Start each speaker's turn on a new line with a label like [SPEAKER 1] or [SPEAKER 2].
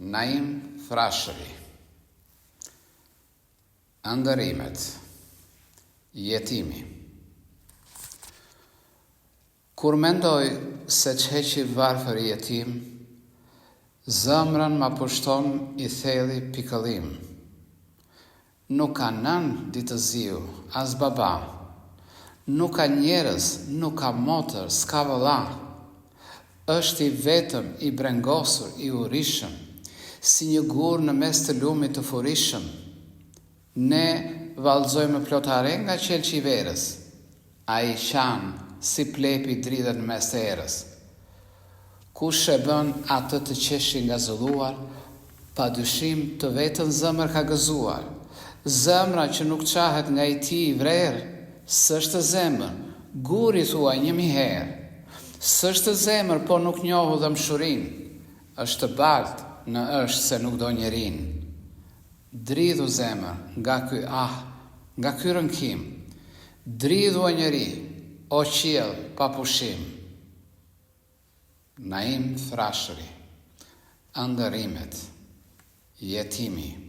[SPEAKER 1] Naim Frashëri. Ëndërimet. Jetimi. Kur mendoj se qeqi varfër i jetim, zëmrën ma pushton i theli pikëllim. Nuk ka nën ditë ziu, as baba, nuk ka njerëz, nuk ka motër, s'ka vëlla. Është i vetëm, i brengosur, i urishëm, si një gur në mes të lumit të furishëm. Ne vallëzojmë plotare nga qelçi i verës, ai qanë si plepi dridhen mes të erës. Kush e bën atë të qeshi nga zëlluar, pa dyshim të vetën zëmër ka gëzuar. Zëmra që nuk qahet nga i ti i vrerë, s'është zemër, guri thua 1000 herë. S'është zemër, po nuk njohu dhe mshurin, është balt në është se nuk do njerin. Dridhu zemër nga ky nga ky rënkim, dridhu o njeri, o qiell pa pushim. Naim Frashëri. Ëndërimet. Jetimi.